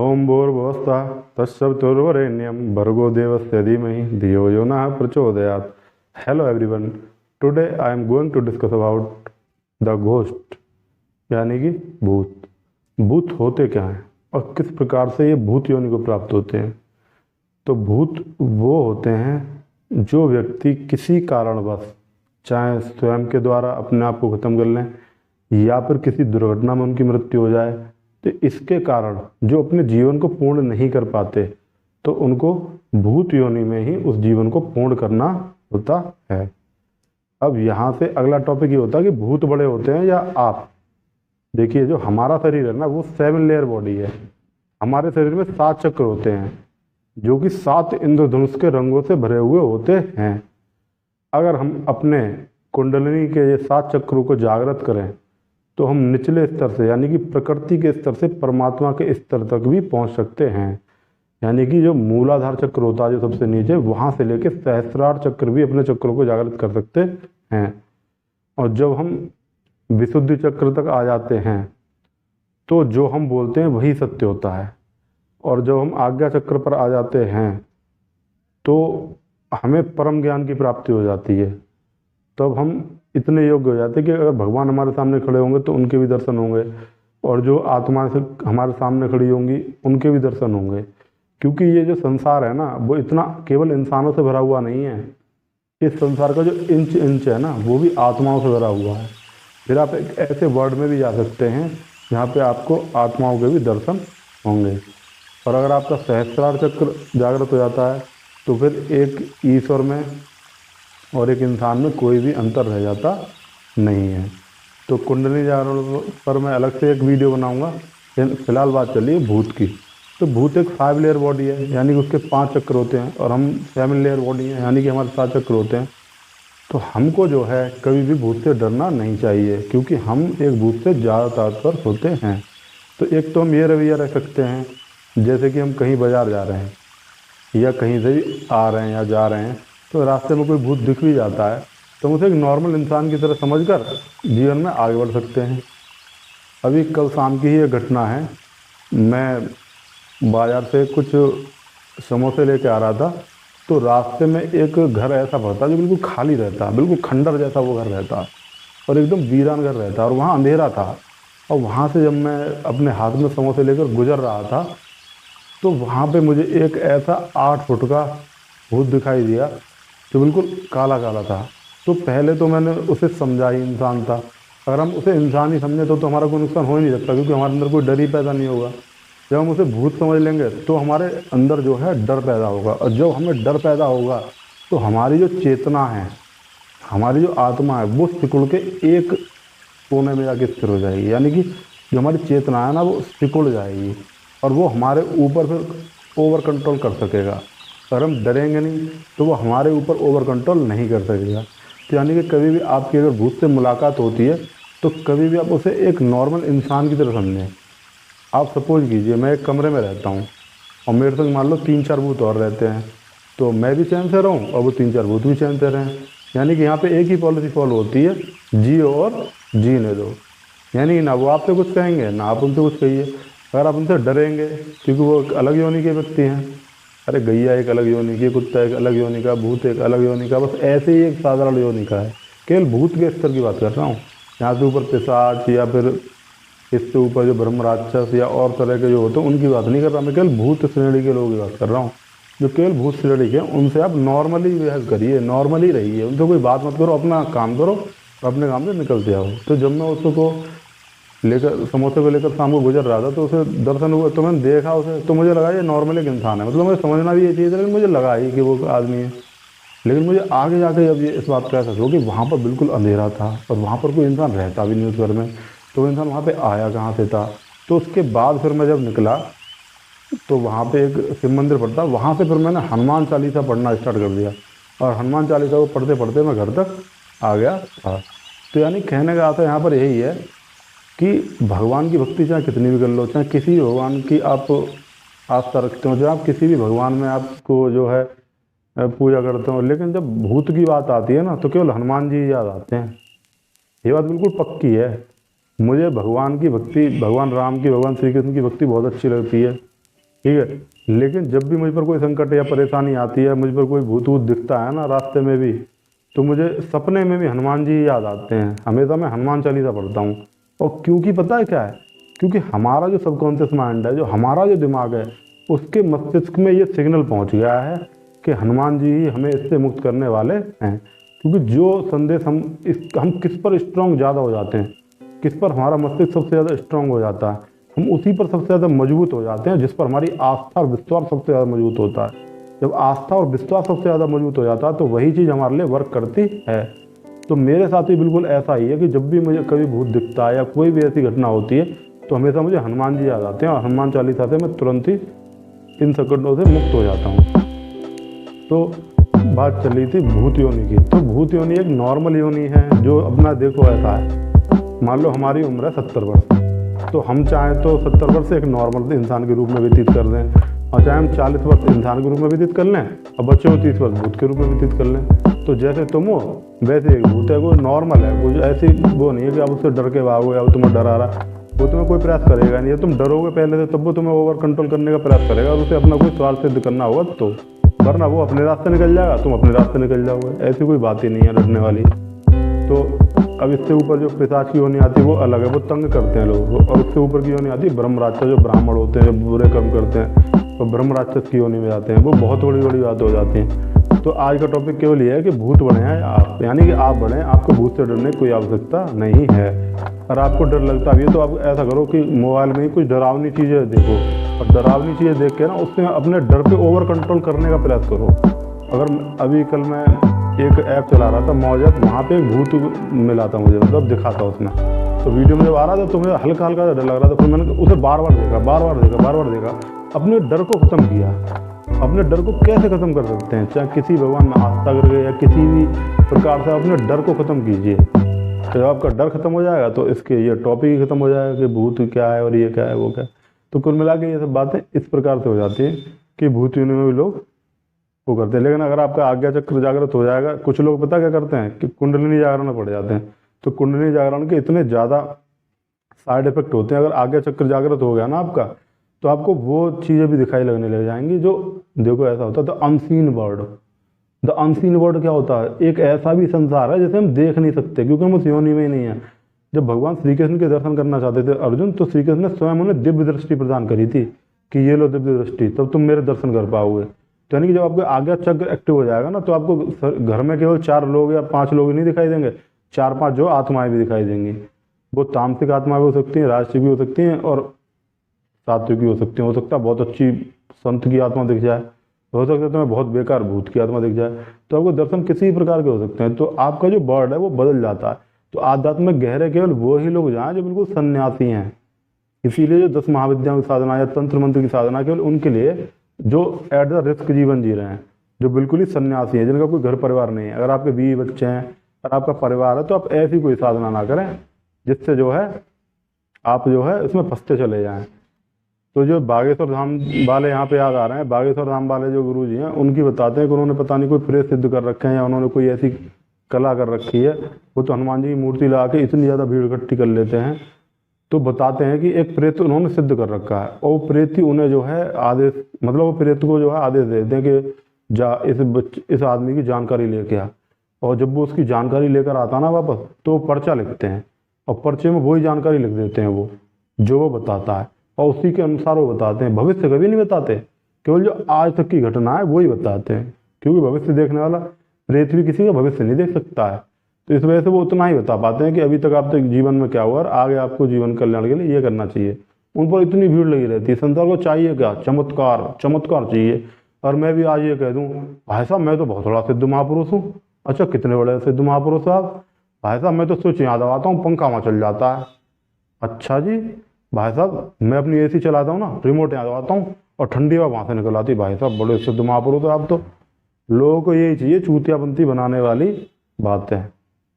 ओम भूर्भुवस्सुः तत्सवितुर्वरेण्यं भर्गो देवस्य धीमहि धियो यो नः प्रचोदयात्। Hello everyone, today I am going to discuss about the ghost, यानी कि भूत। भूत होते क्या हैं और किस प्रकार से ये भूत योनि को प्राप्त होते हैं। तो भूत वो होते हैं जो व्यक्ति किसी कारणवश, चाहे स्वयं के द्वारा अपने आप को खत्म कर लें या फिर किसी दुर्घटना में उनकी मृत्यु हो जाए, तो इसके कारण जो अपने जीवन को पूर्ण नहीं कर पाते, तो उनको भूत योनि में ही उस जीवन को पूर्ण करना होता है। अब यहाँ से अगला टॉपिक ये होता है कि भूत बड़े होते हैं या आप। देखिए, जो हमारा शरीर है ना, वो 7 लेयर बॉडी है। हमारे शरीर में 7 चक्र होते हैं जो कि 7 इंद्रधनुष के रंगों से भरे हुए होते हैं। अगर हम अपने कुंडलिनी के ये 7 चक्रों को जागृत करें तो हम निचले स्तर से, यानी कि प्रकृति के स्तर से परमात्मा के स्तर तक भी पहुंच सकते हैं। यानी कि जो मूलाधार चक्र होता है, जो सबसे नीचे, वहां से लेकर सहस्त्रार चक्र भी अपने चक्रों को जागृत कर सकते हैं। और जब हम विशुद्धि चक्र तक आ जाते हैं तो जो हम बोलते हैं वही सत्य होता है। और जब हम आज्ञा चक्र पर आ जाते हैं तो हमें परम ज्ञान की प्राप्ति हो जाती है। तब हम इतने योग्य हो जाते हैं कि अगर भगवान हमारे सामने खड़े होंगे तो उनके भी दर्शन होंगे, और जो आत्मा से हमारे सामने खड़ी होंगी उनके भी दर्शन होंगे। क्योंकि ये जो संसार है ना, वो इतना केवल इंसानों से भरा हुआ नहीं है। इस संसार का जो इंच इंच है ना, वो भी आत्माओं से भरा हुआ है। फिर आप एक ऐसे वर्ड में भी जा सकते हैं जहाँ पे आपको आत्माओं के भी दर्शन होंगे। और अगर आपका सहस्त्रार चक्र जागृत हो जाता है तो फिर एक ईश्वर में और एक इंसान में कोई भी अंतर रह जाता नहीं है। तो कुंडली जागरण पर मैं अलग से एक वीडियो बनाऊंगा। फिलहाल बात चलिए भूत की। तो भूत एक 5 लेयर बॉडी है, यानी कि उसके 5 चक्र होते हैं, और हम 7 लेयर बॉडी है, यानी कि हमारे 7 चक्र होते हैं। तो हमको जो है कभी भी भूत से डरना नहीं चाहिए, क्योंकि हम एक भूत से ज़्यादा ताकतवर होते हैं। तो एक तो हम ये रवैया रख सकते हैं, जैसे कि हम कहीं बाजार जा रहे हैं या कहीं से भी आ रहे हैं या जा रहे हैं, तो रास्ते में कोई भूत दिख भी जाता है तो हम उसे एक नॉर्मल इंसान की तरह समझकर जीवन में आगे बढ़ सकते हैं। अभी कल शाम की ही एक घटना है। मैं बाज़ार से कुछ समोसे लेके आ रहा था, तो रास्ते में एक घर ऐसा पड़ता जो बिल्कुल खाली रहता, बिल्कुल खंडर जैसा वो घर रहता, और एकदम वीरान घर रहता, और वहाँ अंधेरा था। और वहाँ से जब मैं अपने हाथ में समोसे लेकर गुजर रहा था तो वहाँ पे मुझे एक ऐसा 8 फुट का भूत दिखाई दिया जो बिल्कुल काला काला था। तो पहले तो मैंने उसे समझा ही इंसान था। अगर हम उसे इंसान ही समझे तो हमारा कोई नुकसान हो ही नहीं सकता, क्योंकि हमारे अंदर कोई डर ही पैदा नहीं होगा। जब हम उसे भूत समझ लेंगे तो हमारे अंदर जो है डर पैदा होगा, और जब हमें डर पैदा होगा तो हमारी जो चेतना है, हमारी जो आत्मा है, वो सिकुड़ के एक कोने में जाके स्थिर हो जाएगी। यानी कि जो हमारी चेतना है ना, वो सिकुड़ जाएगी और वो हमारे ऊपर फिर ओवर कंट्रोल कर सकेगा। अगर हम डरेंगे नहीं तो वो हमारे ऊपर ओवर कंट्रोल नहीं कर सकेगा। तो यानी कि कभी भी आपकी अगर भूत से मुलाकात होती है तो कभी भी आप उसे एक नॉर्मल इंसान की तरह समझें। आप सपोज कीजिए मैं एक कमरे में रहता हूँ और मेरे संग मान लो 3-4 भूत और रहते हैं, तो मैं भी चैन से रहूँ और वो 3-4 भूत भी चैन से रहें। यानी कि यहाँ पे एक ही पॉलिसी फॉलो होती है, जियो और जीने दो। यानी कि ना वो आपसे कुछ कहेंगे ना आप उनसे कुछ कहिए। अगर आप उनसे डरेंगे, क्योंकि वो एक अलग योनि के व्यक्ति हैं, अरे गैया एक अलग योनि की, कुत्ता एक अलग योनि का, भूत एक अलग योनि का, बस ऐसे ही एक साधारण योनि का है। केवल भूत के स्तर की बात कर रहा हूँ। यहाँ से ऊपर पिशाच या फिर इससे ऊपर जो ब्रह्म राक्षस या और तरह के जो होते हैं उनकी बात नहीं कर रहा मैं, केवल भूत श्रेणी के लोगों की बात कर रहा हूँ। जो केवल भूत श्रेणी के, उनसे आप नॉर्मली बिहेव करिए, नॉर्मली रहिए, उनसे कोई बात मत करो, अपना काम करो, अपने काम से निकलते आओ। तो जब मैं उसको लेकर समोसे को लेकर शाम को गुजर रहा था तो उसे दर्शन हुआ, तो मैंने देखा उसे, तो मुझे लगा ये नॉर्मल एक इंसान है। मतलब मुझे समझना भी ये चीज़ है, लेकिन मुझे लगा ही कि वो आदमी है। लेकिन मुझे आगे जाके जब ये इस बात का एहसास हुआ कि वहाँ पर बिल्कुल अंधेरा था और वहाँ पर कोई इंसान रहता भी नहीं उस घर में, तो वो इंसान वहाँ पे आया कहाँ से था। तो उसके बाद फिर मैं जब निकला तो वहाँ पे एक शिव मंदिर पड़ता, वहाँ से फिर मैंने हनुमान चालीसा पढ़ना स्टार्ट कर दिया, और हनुमान चालीसा को पढ़ते पढ़ते मैं घर तक आ गया था। तो यानी कहने का आता यहाँ पर यही है कि भगवान की भक्ति चाहे कितनी भी कर लो, चाहे किसी भी भगवान की आप आस्था रखते हो, चाहे आप किसी भी भगवान में आपको जो है पूजा करते हो, लेकिन जब भूत की बात आती है ना तो केवल हनुमान जी याद आते हैं। ये बात बिल्कुल पक्की है। मुझे भगवान की भक्ति, भगवान राम की, भगवान श्री कृष्ण की भक्ति बहुत अच्छी लगती है, ठीक है। लेकिन जब भी मुझ पर कोई संकट या परेशानी आती है, मुझ पर कोई भूत वूत दिखता है ना रास्ते में भी, तो मुझे सपने में भी हनुमान जी ही याद आते हैं। हमेशा मैं हनुमान चालीसा पढ़ता हूँ। और क्योंकि पता है क्या है, क्योंकि हमारा जो सबकॉन्शियस माइंड है, जो हमारा जो दिमाग है, उसके मस्तिष्क में ये सिग्नल पहुँच गया है कि हनुमान जी ही हमें इससे मुक्त करने वाले हैं। क्योंकि जो संदेश हम किस पर स्ट्रांग ज़्यादा हो जाते हैं, किस पर हमारा मस्तिष्क सबसे ज़्यादा स्ट्रांग हो जाता है, हम उसी पर सबसे ज़्यादा मजबूत हो जाते हैं, जिस पर हमारी आस्था और विश्वास सबसे ज़्यादा मजबूत होता है। जब आस्था और विश्वास सबसे ज़्यादा मजबूत हो जाता है तो वही चीज़ हमारे लिए वर्क करती है। तो मेरे साथ भी बिल्कुल ऐसा ही है कि जब भी मुझे कभी भूत दिखता है या कोई भी ऐसी घटना होती है तो हमेशा मुझे हनुमान जी याद आते हैं, और हनुमान चालीसा से मैं तुरंत ही इन संकटों से मुक्त हो जाता हूँ। तो बात चली थी भूत योनि की। तो भूत योनि एक नॉर्मल योनि है, जो अपना देखो ऐसा है, मान लो हमारी उम्र है 70 वर्ष, तो हम चाहें तो 70 वर्ष एक नॉर्मल इंसान के रूप में व्यतीत कर दें, और चाहे हम 40 वर्ष इंसान के रूप में व्यतीत कर लें और बच्चे को 30 वर्ष भूत के रूप में व्यतीत कर लें। तो जैसे तुम हो वैसे एक भूत है, वो नॉर्मल है, कुछ ऐसी वो नहीं है कि आप उससे डर के भागो या वो तुम्हें डरा रहा, वो तुम्हें कोई प्रयास करेगा नहीं। तुम डरोगे पहले से तब वो तुम्हें ओवर कंट्रोल करने का प्रयास करेगा, और उसे अपना कोई स्वार्थ सिद्ध करना होगा तो, वरना वो अपने रास्ते निकल जाएगा, तुम अपने रास्ते निकल जाओगे। ऐसी कोई बात ही नहीं है डरने वाली। तो अब इससे ऊपर जो पिशाच की योनि आती है वो अलग है, वो तंग करते हैं लोगों को। और उससे ऊपर की योनि आती है ब्रह्म राक्षस, जो ब्राह्मण होते हैं, जो बुरे कर्म करते हैं, तो ब्रह्म राक्षस की योनि में जाते हैं। वो बहुत बड़ी बड़ी बात हो जाती है। तो आज का टॉपिक केवल ये है कि भूत बने हैं आप, यानी कि आप बने, आपको भूत से डरने की कोई आवश्यकता नहीं है। और आपको डर लगता भी है तो आप ऐसा करो कि मोबाइल में ही कुछ डरावनी चीज़ें देखो, और डरावनी चीज़ें देख के ना उससे अपने डर पे ओवर कंट्रोल करने का प्रयास करो। अगर अभी कल मैं एक ऐप चला रहा था मौजत, वहाँ पे एक भूत मिला था मुझे, मतलब दिखा था उसमें। तो वीडियो में जब आ रहा था तो मुझे हल्का हल्का डर लग रहा था। फिर मैंने उसे बार बार देखा, बार बार देखा, अपने डर को ख़त्म किया। अपने डर को कैसे ख़त्म कर सकते हैं, चाहे किसी भगवान में आस्था करके या किसी भी प्रकार से अपने डर को ख़त्म कीजिए। तो जब आपका डर खत्म हो जाएगा तो इसके ये टॉपिक ही खत्म हो जाएगा कि भूत क्या है और ये क्या है वो क्या है। तो कुल मिला के ये सब बातें इस प्रकार से हो जाती है कि भूत योनि में भी लोग वो करते हैं। लेकिन अगर आपका आज्ञा चक्र जागृत हो जाएगा, कुछ लोग पता क्या करते हैं कि कुंडलिनी जागरण में पड़ जाते हैं। तो कुंडलिनी जागरण के इतने ज़्यादा साइड इफेक्ट होते हैं। अगर आज्ञा चक्र जागृत हो गया ना आपका, तो आपको वो चीज़ें भी दिखाई लगने लग जाएंगी जो, देखो ऐसा होता है the unseen world. The unseen world क्या होता है, एक ऐसा भी संसार है जिसे हम देख नहीं सकते क्योंकि हम उस योनि में ही नहीं है। जब भगवान श्री कृष्ण के दर्शन करना चाहते थे अर्जुन, तो श्री कृष्ण ने स्वयं उन्हें दिव्य दृष्टि प्रदान करी थी कि ये लो दिव्य दृष्टि, तब तुम मेरे दर्शन कर पाओगे। तो यानी कि जब आपको आज्ञा चक्र एक्टिव हो जाएगा ना, तो आपको घर में केवल 4 लोग या 5 लोग नहीं दिखाई देंगे, 4-5 जो आत्माएं भी दिखाई देंगी। वो तामसिक आत्माएं भी हो सकती हैं, राजसिक भी हो सकती हैं, और सात्विक भी हो सकती हैं। हो सकता है बहुत अच्छी संत की आत्मा दिख जाए, हो सकता है तुम्हें बहुत बेकार भूत की आत्मा दिख जाए। तो आपको दर्शन किसी प्रकार के हो सकते हैं। तो आपका जो वर्ड है वो बदल जाता है। तो आध्यात्म में गहरे केवल वो ही लोग जाएं जो बिल्कुल सन्यासी हैं। इसीलिए जो 10 महाविद्याओं की साधना या तंत्र मंत्र की साधना केवल उनके लिए जो एट द रिस्क जीवन जी रहे हैं, जो बिल्कुल ही सन्यासी हैं, जिनका कोई घर परिवार नहीं है। अगर आपके बीवी बच्चे हैं और आपका परिवार है, तो आप ऐसी कोई साधना ना करें जिससे जो है आप जो है इसमें फंसते चले जाएं। तो जो बागेश्वर धाम वाले यहाँ पे याद आ रहे हैं, बागेश्वर धाम वाले जो गुरु जी हैं, उनकी बताते हैं कि उन्होंने पता नहीं कोई प्रेत सिद्ध कर रखे हैं या उन्होंने कोई ऐसी कला कर रखी है। वो तो हनुमान जी की मूर्ति लगा के इतनी ज़्यादा भीड़ इकट्ठी कर लेते हैं। तो बताते हैं कि एक प्रेत उन्होंने सिद्ध कर रखा है, और वो प्रेत ही उन्हें जो है आदेश, मतलब वो प्रेत को जो है आदेश देते हैं कि जा इस आदमी की जानकारी लेके आ। और जब वो उसकी जानकारी लेकर आता ना वापस, तो वो पर्चा लिखते हैं, और पर्चे में वही जानकारी लिख देते हैं वो जो वो बताता है, और उसी के अनुसार वो बताते हैं। भविष्य कभी नहीं बताते, केवल जो आज तक की घटना है वही बताते हैं, क्योंकि भविष्य देखने वाला प्रेत भी किसी का भविष्य नहीं देख सकता है। तो इस वजह से वो उतना ही बता पाते हैं कि अभी तक आप तक जीवन में क्या हुआ और आगे आपको जीवन कल्याण के लिए ये करना चाहिए। उन पर इतनी भीड़ लगी रहती है। संसार को चाहिए क्या, चमत्कार, चमत्कार चाहिए। और मैं भी आज ये कह दूं, भाई साहब मैं तो बहुत बड़ा सिद्ध महापुरुष हूँ। अच्छा, कितने बड़े सिद्ध महापुरुष साहब? भाई साहब मैं तो स्विच यहाँ दबाता हूँ, पंखा वहाँ चल जाता है। अच्छा जी। भाई साहब मैं अपनी एसी चलाता हूँ ना, रिमोट यहाँ दबाता हूँ और ठंडी हवा वहाँ से निकल आती। भाई साहब बड़े सिद्ध महापुरुष आप तो। लोगों को यही चाहिए, चूतियापंथी बनाने वाली बातें,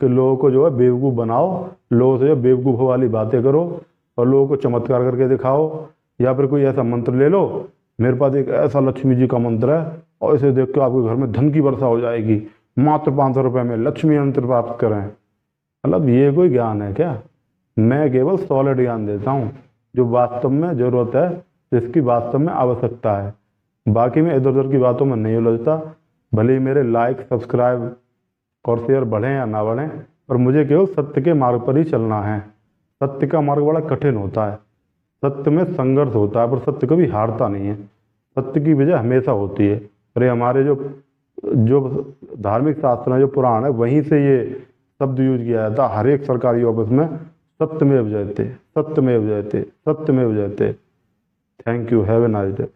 कि लोगों को जो है बेवकूफ़ बनाओ, लोगों से बेवकूफ़ वाली बातें करो और लोगों को चमत्कार करके दिखाओ। या फिर कोई ऐसा मंत्र ले लो, मेरे पास एक ऐसा लक्ष्मी जी का मंत्र है और इसे देख के आपके घर में धन की वर्षा हो जाएगी, मात्र 500 रुपये में लक्ष्मी यंत्र प्राप्त करें। मतलब ये कोई ज्ञान है क्या? मैं केवल सॉलिड ज्ञान देता हूँ जो वास्तव में ज़रूरत है जिसकी वास्तव में आवश्यकता है। बाकी मैं इधर उधर की बातों में नहीं उलझता, भले ही मेरे लाइक सब्सक्राइब और शेयर बढ़ें या ना बढ़ें, पर मुझे केवल सत्य के मार्ग पर ही चलना है। सत्य का मार्ग बड़ा कठिन होता है, सत्य में संघर्ष होता है, पर सत्य कभी हारता नहीं है। सत्य की विजय हमेशा होती है। अरे हमारे जो जो धार्मिक शास्त्र है, जो पुराण है, वहीं से ये शब्द यूज किया जाता हर एक सरकारी ऑफिस में, सत्यमेव जयते, सत्यमेव जयते, सत्यमेव जयते। Thank you, have a nice day.